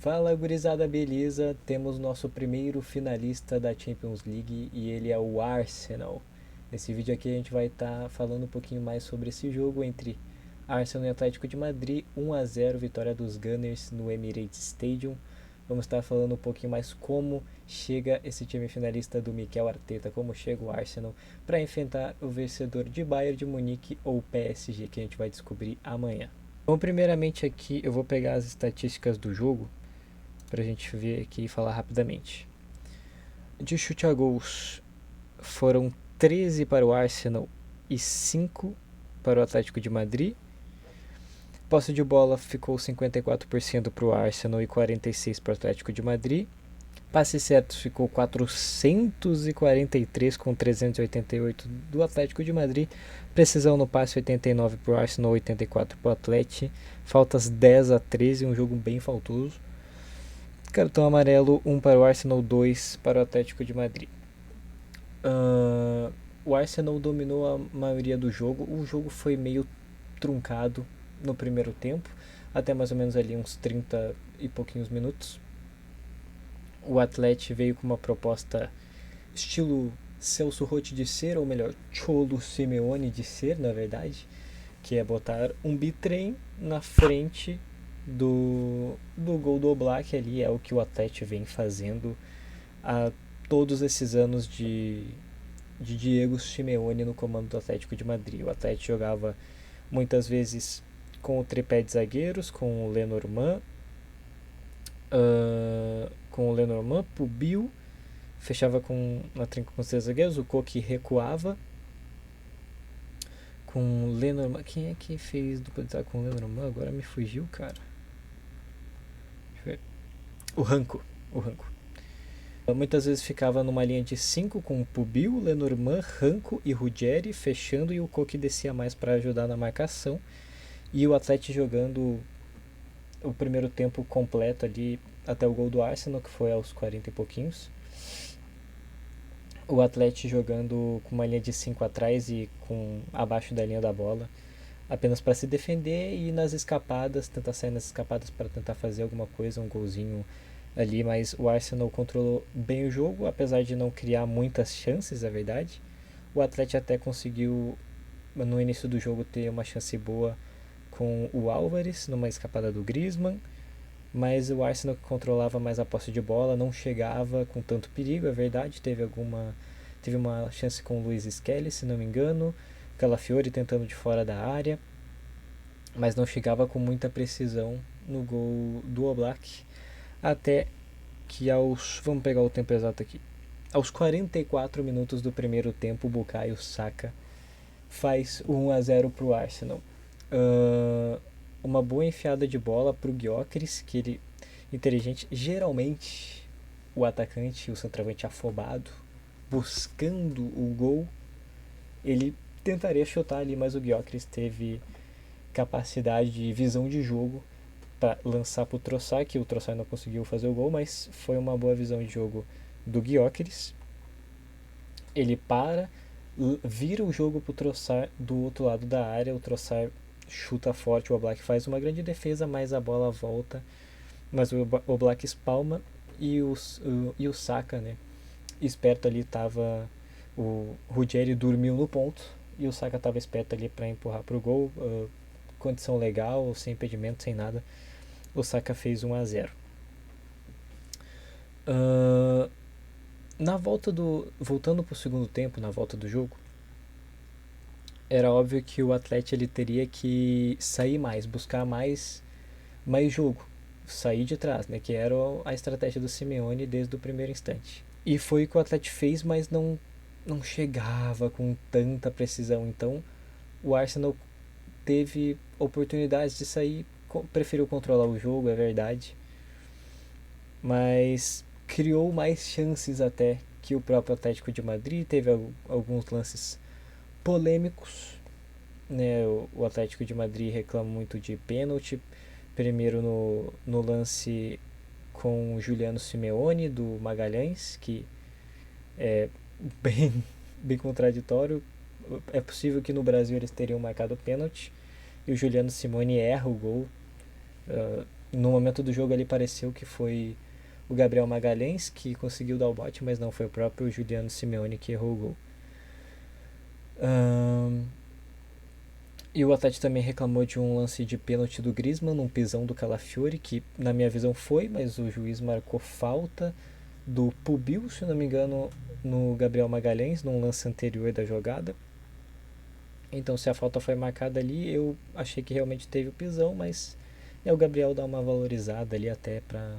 Fala gurizada, beleza? Temos nosso primeiro finalista da Champions League e ele é o Arsenal. Nesse vídeo aqui a gente vai estar falando um pouquinho mais sobre esse jogo entre Arsenal e Atlético de Madrid, 1-0, vitória dos Gunners no Emirates Stadium. Vamos estar falando um pouquinho mais como chega esse time finalista do Mikel Arteta, como chega o Arsenal para enfrentar o vencedor de Bayern de Munique ou PSG, que a gente vai descobrir amanhã. Bom, primeiramente aqui eu vou pegar as estatísticas do jogo para a gente ver aqui e falar rapidamente. De chute a gols, foram 13 para o Arsenal e 5 para o Atlético de Madrid. Posse de bola ficou 54% para o Arsenal e 46% para o Atlético de Madrid. Passes certos ficou 443 com 388 do Atlético de Madrid. Precisão no passe 89 para o Arsenal, 84 para o Atlético. Faltas 10-13, um jogo bem faltoso. Cartão amarelo, 1 para o Arsenal, 2 para o Atlético de Madrid. O Arsenal dominou a maioria do jogo. O jogo foi meio truncado no primeiro tempo, até mais ou menos ali uns 30 e pouquinhos minutos. O Atlético veio com uma proposta estilo Celso Roth de ser, ou melhor, Cholo Simeone de ser, na verdade, que é botar um bitrem na frente do gol do Oblak ali. É o que o Atlético vem fazendo há todos esses anos de Diego Simeone no comando do Atlético de Madrid. O Atlético jogava muitas vezes com o tripé de zagueiros, com o Lenormand, Pubil, fechava com na trinca com os três zagueiros, o Koke recuava com o Lenormand. Quem é que fez dupla de zaga com o Lenormand? Agora me fugiu, cara. O Ranco. Muitas vezes ficava numa linha de 5 com Pubil, Lenormand, Ranco e Ruggeri fechando, e o Koke descia mais para ajudar na marcação. E o Atlético jogando o primeiro tempo completo ali até o gol do Arsenal, que foi aos 40 e pouquinhos. O Atlético jogando com uma linha de 5 atrás e com abaixo da linha da bola, apenas para se defender e nas escapadas, tentar sair nas escapadas para tentar fazer alguma coisa, um golzinho ali. Mas o Arsenal controlou bem o jogo, apesar de não criar muitas chances, é verdade. O Atlético até conseguiu no início do jogo ter uma chance boa com o Álvares numa escapada do Griezmann, mas o Arsenal controlava mais a posse de bola, não chegava com tanto perigo, é verdade. Teve uma chance com o Luiz Skelly, se não me engano, Calafiori tentando de fora da área, mas não chegava com muita precisão no gol do Oblak, até que vamos pegar o tempo exato aqui, aos 44 minutos do primeiro tempo, o Bukayo Saka faz 1-0 para o Arsenal. Uma boa enfiada de bola para o Gyökeres, que ele inteligente. Geralmente o atacante, o centroavante afobado, buscando o gol, ele tentaria chutar ali, mas o Gyökeres teve capacidade de visão de jogo para lançar para o Trossard, que o Trossard não conseguiu fazer o gol, mas foi uma boa visão de jogo do Gyökeres. Ele vira o jogo para o Trossard do outro lado da área. O Trossard chuta forte, o Oblak faz uma grande defesa, mas a bola volta, mas o Oblak espalma e o Saka, né, esperto ali, tava o Ruggeri dormiu no ponto e o Saka tava esperto ali para empurrar pro gol. Condição legal, sem impedimento, sem nada, o Saka fez 1-0. Voltando pro segundo tempo, na volta do jogo, era óbvio que o Atlético ele teria que sair mais, buscar mais jogo, sair de trás, né, que era a estratégia do Simeone desde o primeiro instante. E foi o que o Atlético fez, mas não chegava com tanta precisão. Então o Arsenal teve oportunidades de sair, preferiu controlar o jogo, é verdade, mas criou mais chances até que o próprio Atlético de Madrid. Teve alguns lances polêmicos, né? O Atlético de Madrid reclama muito de pênalti. Primeiro no lance com o Juliano Simeone do Magalhães, que é bem contraditório. É possível que no Brasil eles teriam marcado pênalti e o Juliano Simeone erra o gol. No momento do jogo ali pareceu que foi o Gabriel Magalhães que conseguiu dar o bote, mas não, foi o próprio Juliano Simeone que errou o gol. E o Atlético também reclamou de um lance de pênalti do Griezmann, num pisão do Calafiori, que na minha visão foi, mas o juiz marcou falta do Pubil, se não me engano, no Gabriel Magalhães, num lance anterior da jogada. Então, se a falta foi marcada ali, eu achei que realmente teve o pisão, mas o Gabriel dá uma valorizada ali até para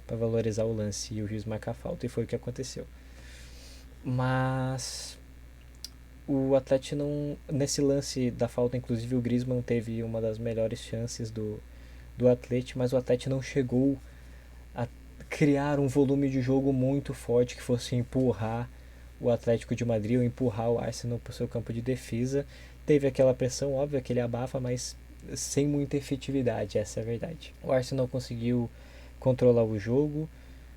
valorizar o lance e o juiz marcar a falta, e foi o que aconteceu. Mas o Atlético não. Nesse lance da falta, inclusive, o Griezmann teve uma das melhores chances do Atlético, mas o Atlético não chegou a criar um volume de jogo muito forte que fosse empurrar o Atlético de Madrid ou empurrar o Arsenal para o seu campo de defesa. Teve aquela pressão, óbvio, aquele abafa, mas sem muita efetividade, essa é a verdade. O Arsenal conseguiu controlar o jogo,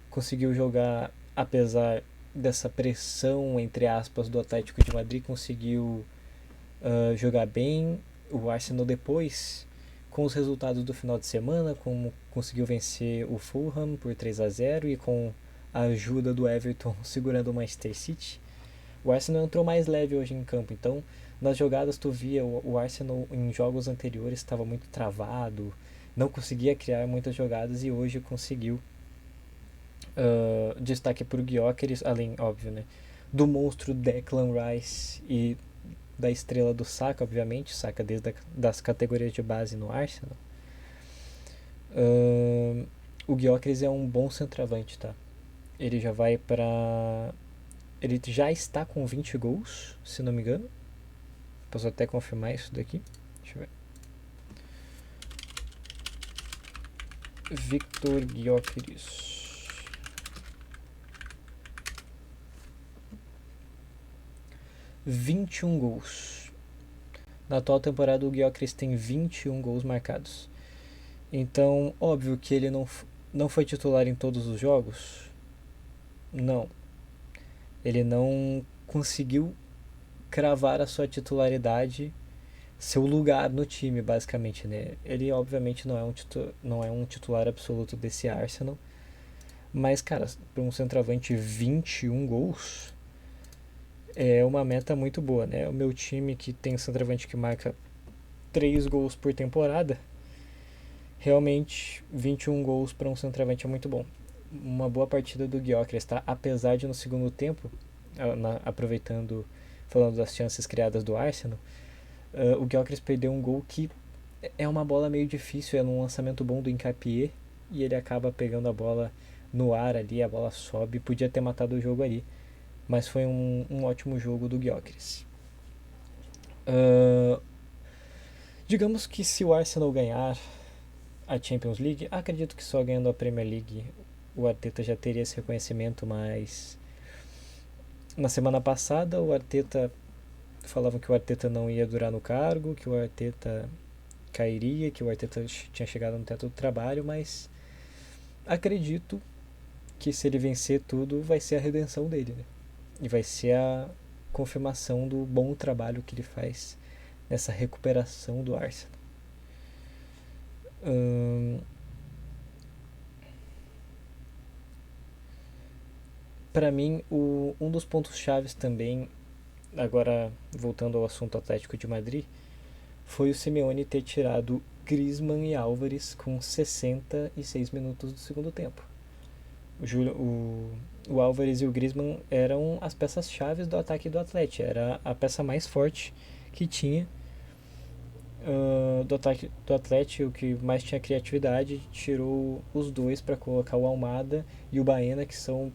conseguiu jogar, apesar dessa pressão, entre aspas, do Atlético de Madrid, conseguiu jogar bem. O Arsenal depois, com os resultados do final de semana, como conseguiu vencer o Fulham por 3-0 e com a ajuda do Everton segurando o Manchester City, o Arsenal entrou mais leve hoje em campo. Então, nas jogadas tu via o Arsenal em jogos anteriores estava muito travado, não conseguia criar muitas jogadas e hoje conseguiu. Destaque para o Gyökeres, além, óbvio, né, do monstro Declan Rice e da estrela do Saka, obviamente, Saka desde das categorias de base no Arsenal. O Gyökeres é um bom centroavante, tá? Ele já vai para... Ele já está com 20 gols, se não me engano. Posso até confirmar isso daqui. Deixa eu ver. Victor Gyökeres. 21 gols. Na atual temporada o Gyökeres tem 21 gols marcados. Então, óbvio que ele não foi titular em todos os jogos. Não. Ele não conseguiu cravar a sua titularidade, seu lugar no time, basicamente, né? Ele, obviamente, não é um titular absoluto desse Arsenal. Mas, cara, para um centroavante, 21 gols é uma meta muito boa, né? O meu time, que tem um centroavante que marca 3 gols por temporada, realmente 21 gols para um centroavante é muito bom. Uma boa partida do Gyökeres, tá? Apesar de no segundo tempo, aproveitando, falando das chances criadas do Arsenal, o Gyökeres perdeu um gol que é uma bola meio difícil, é num lançamento bom do Hincapié, e ele acaba pegando a bola no ar ali, a bola sobe, podia ter matado o jogo ali, mas foi um ótimo jogo do Gyökeres. Digamos que se o Arsenal ganhar a Champions League, acredito que só ganhando a Premier League o Arteta já teria esse reconhecimento, mas na semana passada o Arteta falavam que o Arteta não ia durar no cargo, que o Arteta cairia, que o Arteta tinha chegado no teto do trabalho, mas acredito que se ele vencer tudo vai ser a redenção dele, né? E vai ser a confirmação do bom trabalho que ele faz nessa recuperação do Arsenal. Para mim, um dos pontos chaves também, agora voltando ao assunto Atlético de Madrid, foi o Simeone ter tirado Griezmann e Álvares com 66 minutos do segundo tempo. O Álvares e o Griezmann eram as peças chaves do ataque do Atlético, era a peça mais forte que tinha do ataque do Atlético, o que mais tinha criatividade, tirou os dois para colocar o Almada e o Baena, que são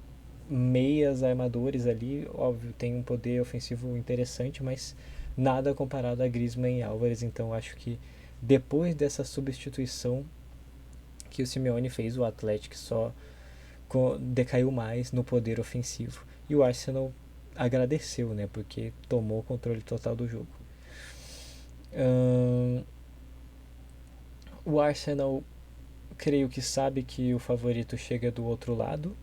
meias armadores ali, óbvio, tem um poder ofensivo interessante, mas nada comparado a Griezmann e Álvares. Então acho que depois dessa substituição que o Simeone fez, o Atlético só decaiu mais no poder ofensivo, e o Arsenal agradeceu, né, porque tomou o controle total do jogo. O Arsenal, creio que sabe que o favorito chega do outro lado,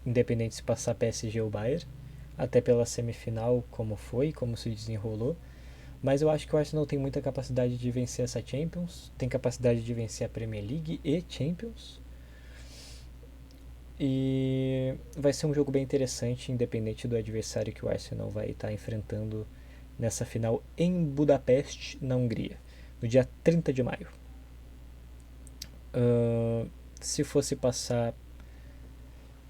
independente se passar PSG ou Bayern, até pela semifinal, como foi, como se desenrolou. Mas eu acho que o Arsenal tem muita capacidade de vencer essa Champions, tem capacidade de vencer a Premier League e Champions. E vai ser um jogo bem interessante, independente do adversário que o Arsenal vai estar enfrentando nessa final em Budapeste, na Hungria, no dia 30 de maio. Se fosse passar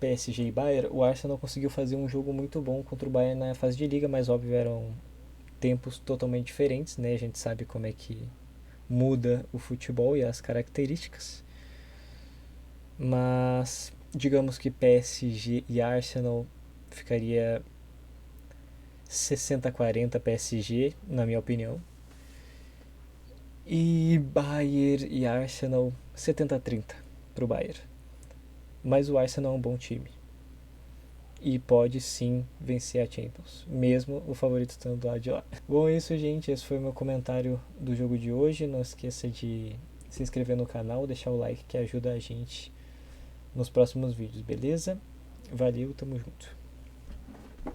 PSG e Bayern, o Arsenal conseguiu fazer um jogo muito bom contra o Bayern na fase de liga, mas óbvio eram tempos totalmente diferentes, né? A gente sabe como é que muda o futebol e as características. Mas digamos que PSG e Arsenal ficaria 60-40 PSG, na minha opinião. E Bayern e Arsenal 70-30 pro Bayern. Mas o Arsenal é um bom time. E pode sim vencer a Champions, mesmo o favorito estando do lado de lá. Bom, é isso, gente. Esse foi o meu comentário do jogo de hoje. Não esqueça de se inscrever no canal, deixar o like que ajuda a gente nos próximos vídeos, beleza? Valeu, tamo junto.